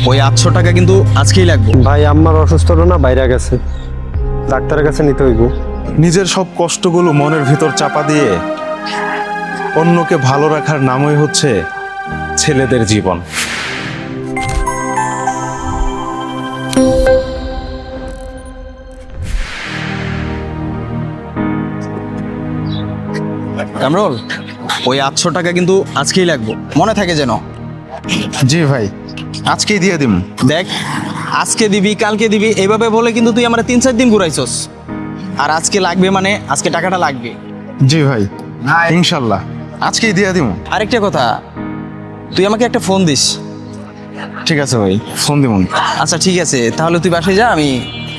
ওই 800 টাকা কিন্তু আজকেই লাগবে। ভাই আমার অসুস্থ না বাইরে গেছে, ডাক্তারের কাছে নিতে হইব। নিজের সব কষ্টগুলো মনের ভিতর চাপা দিয়ে অন্যকে ভালো রাখার নামই হচ্ছে ছেলেদের জীবন। কামরুল, ওই 800 টাকা কিন্তু আজকেই লাগবে, মনে থাকে যেন। জি ভাই, আজকেই দিয়ে দিন। দেখ, আজকে দিবি কালকে দিবি এইভাবে বলে কিন্তু তুই আমার 3-4 দিন ঘুরাইছস। আর আজকে লাগবে মানে আজকে টাকাটা লাগবে। জি ভাই, ইনশাল্লাহ আজকেই দিয়ে দিব। আরেকটা কথা, তুই আমাকে একটা ফোন দিস। ঠিক আছে ভাই, ফোন দিব। আচ্ছা ঠিক আছে, তাহলে তুই বাসায় যা, আমি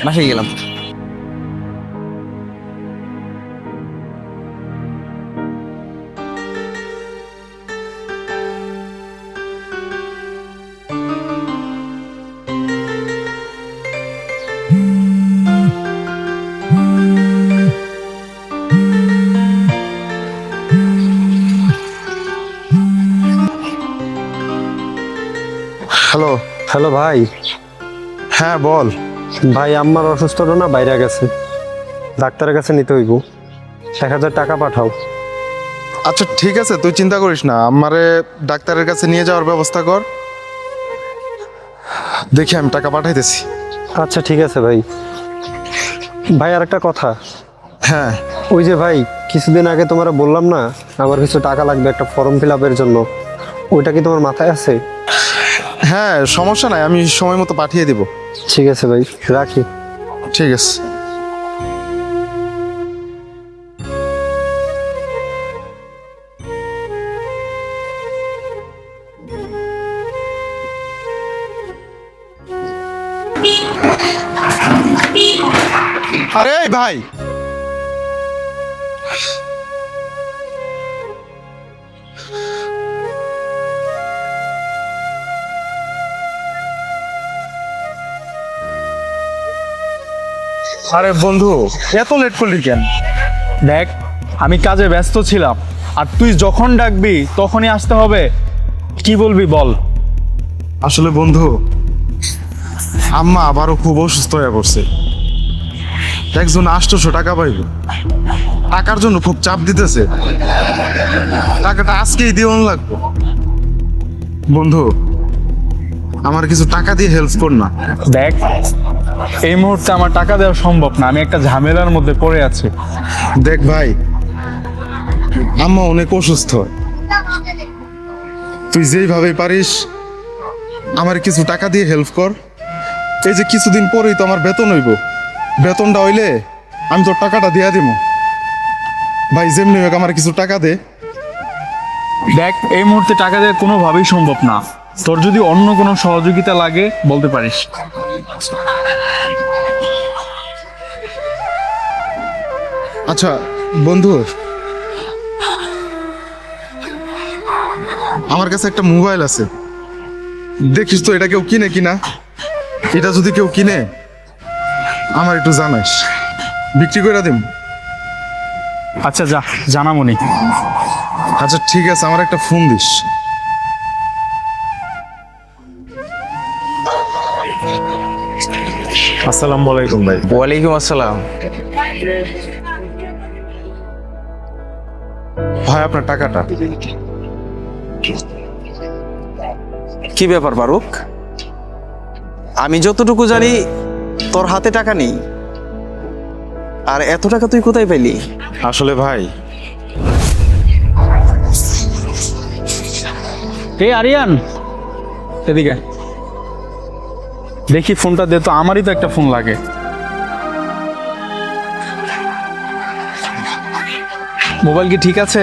বাসায় গেলাম। হ্যালো। হ্যালো ভাই। হ্যাঁ বল। ভাই আমার অসুস্থ না বাইরে গেছে, ডাক্তারের কাছে নিতে হইব। 1000 টাকা পাঠাও। আচ্ছা ঠিক আছে, তুই চিন্তা করিস না, আমারে ডাক্তারের কাছে নিয়ে যাওয়ার ব্যবস্থা কর। দেখি আমি টাকা পাঠাইতেছি। আচ্ছা ঠিক আছে ভাই। ভাই আর একটা কথা, হ্যাঁ। ওই যে ভাই কিছুদিন আগে তোমরা বললাম না আমার কিছু টাকা লাগবে একটা ফর্ম ফিল আপের জন্য, ওইটা কি তোমার মাথায় আছে? হ্যাঁ সমস্যা নাই, আমি সময় মতো পাঠিয়ে দিব। ঠিক আছে ভাই, রাখি। ঠিক আছে। আরে ভাই, আরে বন্ধু, এত লেট করলি কেন? দেখ, আমি কাজে ব্যস্ত ছিলাম, আর তুই যখন ডাকবি তখনই আসতে হবে। কি বলবি বল? আসলে বন্ধু, আম্মা আবারও খুব অসুস্থ হয়ে পড়ছে। একজন 800 টাকা পাইব, টাকার জন্য খুব চাপ দিতেছে। টাকাটা আজকেই দিয়ে লাগবে। বন্ধু, আমার কিছু টাকা দিয়ে হেল্প কর না। দেখ, এই মুহূর্তে আমার টাকা দেওয়া সম্ভব না, আমি একটা ঝামেলার মধ্যে পড়ে আছি। দেখ ভাই, আম্মা অনেক অসুস্থ, তুই যেইভাবে পারিস আমার কিছু টাকা দিয়ে হেল্প কর। এই যে কিছুদিন পরেই তো আমার বেতন হইব, বেতনটা হইলে আমি তোর টাকাটা দিয়া দিব। ভাই যেমনি হোক আমার কিছু টাকা দে। দেখ, এই মুহূর্তে টাকা দেওয়া কোনোভাবেই সম্ভব না। তোর যদি অন্য কোনো সহযোগিতা লাগে বলতে পারিস। আচ্ছা বন্ধু, আমার কাছে একটা মোবাইল আছে, দেখিস তো এটা কেউ কিনে কিনা। এটা যদি কেউ কিনে আমার একটু জানাইস, বিক্রি করে দিম। আচ্ছা যা, জানামনি। আচ্ছা ঠিক আছে, আমার একটা ফোন দিস। আসসালামু আলাইকুম ভাই। ওয়ালাইকুম আসসালাম। ভাই আপনার টাকাটা। কি ব্যাপার ফারুক, আমি যতটুকু জানি তোর হাতে টাকা নেই, আর এত টাকা তুই কোথায় পেলি? আসলে ভাই, এই আরিয়ান, এদিকে দেখি ফোনটা দে তো, আমারই তো একটা ফোন লাগে। মোবাইল কি ঠিক আছে?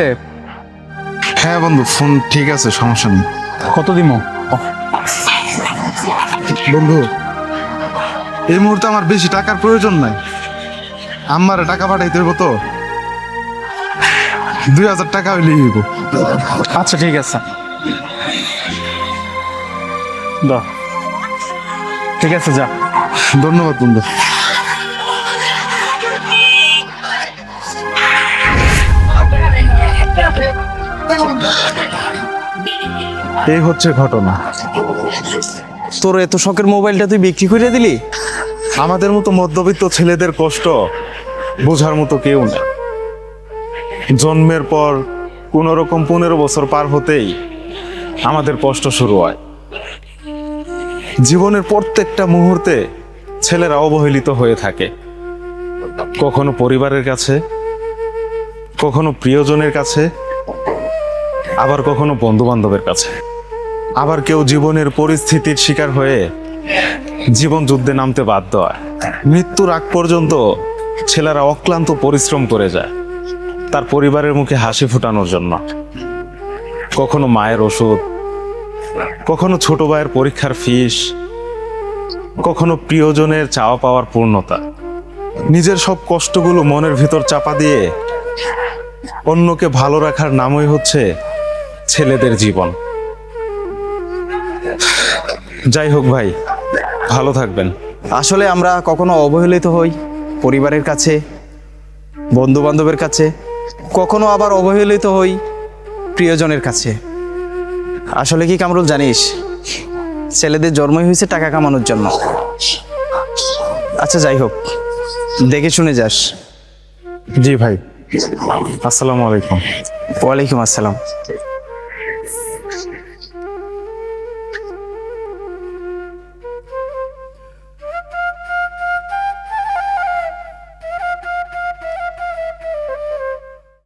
হ্যাঁ বন্ধু, ফোন ঠিক আছে, সমস্যা নেই। কত দিমো? বন্ধু, এই মুহূর্তে আমার বেশি টাকার প্রয়োজন নাই, আমার টাকা পাঠাইতে হইব তো, 2000 টাকা হইলেই হইব। আচ্ছা ঠিক আছে, দাও। ঠিক আছে যা। ধন্যবাদ বন্ধু। এই হচ্ছে ঘটনা। তোর এত শখের মোবাইলটা তুই বিক্রি করে দিলি? আমাদের মতো মধ্যবিত্ত ছেলেদের কষ্ট বোঝার মতো কেউ নেই। জন্মের পর কোনো রকম 15 বছর পার হতেই আমাদের কষ্ট শুরু হয়। জীবনের প্রত্যেকটা মুহূর্তে ছেলেরা অবহেলিত হয়ে থাকে, কখনো পরিবারের কাছে, কখনো প্রিয়জনের কাছে, আবার কখনো বন্ধু বান্ধবের কাছে। আবার কেউ জীবনের পরিস্থিতির শিকার হয়ে জীবন যুদ্ধে নামতে বাধ্য হয়। মৃত্যুর আগ পর্যন্ত ছেলেরা অক্লান্ত পরিশ্রম করে যায় তার পরিবারের মুখে হাসি ফোটানোর জন্য। কখনো মায়ের ওষুধ, কখনো ছোট ভাইয়ের পরীক্ষার ফিস, কখনো প্রিয়জনের চাওয়া পাওয়ার পূর্ণতা। নিজের সব কষ্টগুলো মনের ভিতর চাপা দিয়ে অন্যকে ভালো রাখার নামই হচ্ছে ছেলেদের জীবন। যাই হোক ভাই, ভালো থাকবেন। আসলে আমরা কখনো অবহেলিত হই পরিবারের কাছে, বন্ধু বান্ধবের কাছে, কখনো আবার অবহেলিত হই প্রিয়জনের কাছে। আসলে কি কামরুল জানিস, ছেলেদের জন্মই হয়েছে টাকা কামানোর জন্য। আচ্ছা যাই হোক, দেখে শুনে যাস। জি ভাই, আসসালামু আলাইকুম। ওয়ালাইকুম আসসালাম।